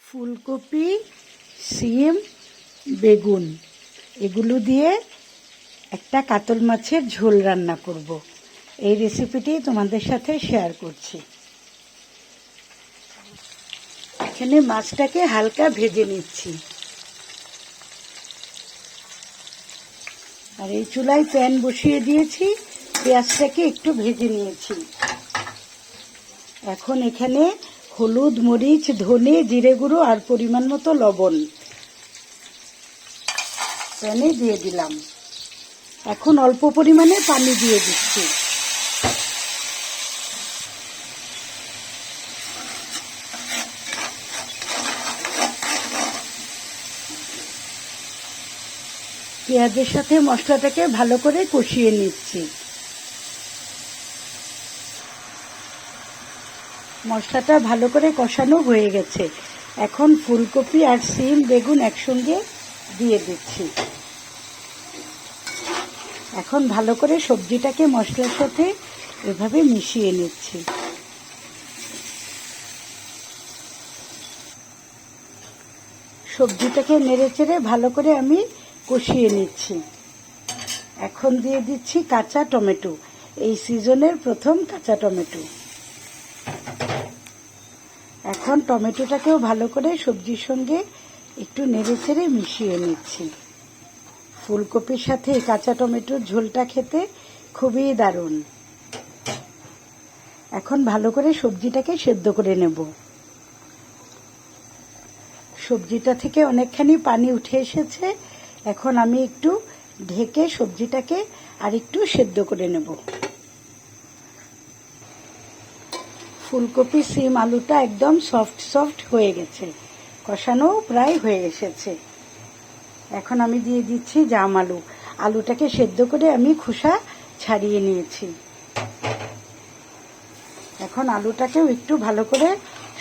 ফুলকপি, সিম, বেগুন এগুলো দিয়ে একটা কাতল মাছের ঝোল রান্না করব। এই রেসিপিটি তোমাদের সাথে শেয়ার করছি। এখানে মাছটাকে হালকা ভেজে নিচ্ছি। আর এই চুলায় প্যান বসিয়ে দিয়েছি, পেঁয়াজটাকে একটু ভেজে নিয়েছি। এখন এখানে হলুদ, মরিচ, ধনে, জিরে গুঁড়ো আর পরিমাণ মতো লবণ প্যানে দিয়ে দিলাম। এখন অল্প পরিমাণে পানি দিয়ে দিচ্ছি। পেঁয়াজের সাথে মশলাটাকে ভালো করে কষিয়ে নিচ্ছি। মশলাটা ভালো করে কষানো হয়ে গেছে। এখন ফুলকপি আর সিম, বেগুন একসঙ্গে দিয়ে দিচ্ছি। এখন ভালো করে সবজিটাকে মশলার সাথে এভাবে মিশিয়ে নিচ্ছি। সবজিটাকে নেড়েচেড়ে ভালো করে আমি কষিয়ে নিচ্ছি। এখন দিয়ে দিচ্ছি কাঁচা টমেটো, এই সিজনের প্রথম কাঁচা টমেটো। এখন টমেটোটাকেও ভালো করে সবজির সঙ্গে একটু নেড়েচেড়ে মিশিয়ে নিচ্ছি। ফুলকপির সাথে কাঁচা টমেটোর ঝোলটা খেতে খুবই দারুণ। এখন ভালো করে সবজিটাকে সেদ্ধ করে নেব। সবজিটা থেকে অনেকখানি পানি উঠে এসেছে। এখন আমি একটু ঢেকে সবজিটাকে আর একটু সেদ্ধ করে নেব। ফুলকপি, সিম, আলুটা একদম সফট হয়ে গেছে, কষানো প্রায় হয়ে এসেছে। এখন আমি দিয়ে দিচ্ছি জাম আলু। আলুটাকে সেদ্ধ করে আমি খোসা ছাড়িয়ে নিয়েছি। এখন আলুটাকেও একটু ভালো করে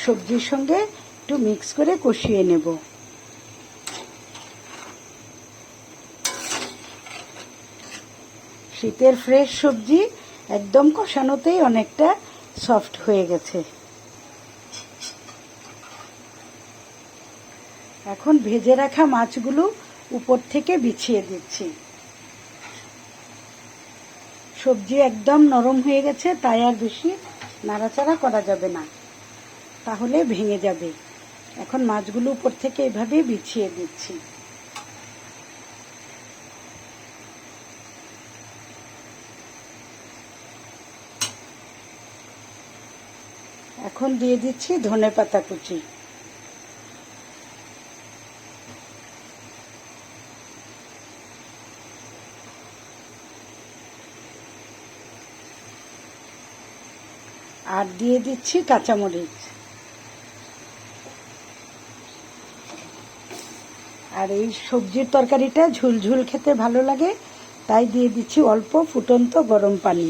সবজির সঙ্গে একটু মিক্স করে কষিয়ে নেব। শীতের ফ্রেশ সবজি একদম কষানোতেই অনেকটা সফট হয়ে গেছে। এখন ভেজে রাখা মাছগুলো উপর থেকে বিছিয়ে দিচ্ছি। সবজি একদম নরম হয়ে গেছে, তাই আর বেশি নাড়াচাড়া করা যাবে না, তাহলে ভেঙে যাবে। এখন মাছগুলো উপর থেকে এভাবে বিছিয়ে দিচ্ছি। এখন দিয়ে দিচ্ছি ধনেপাতা কুচি। আর দিয়ে দিচ্ছি কাঁচামরিচ। আর এই সবজির তরকারিটা ঝুলঝুল খেতে ভালো লাগে, তাই দিয়ে দিচ্ছি অল্প ফুটন্ত গরম পানি।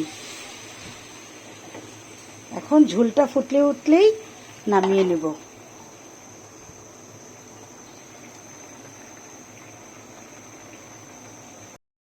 এখন ঝোলটা ফুটলে উঠলেই নামিয়ে নেব।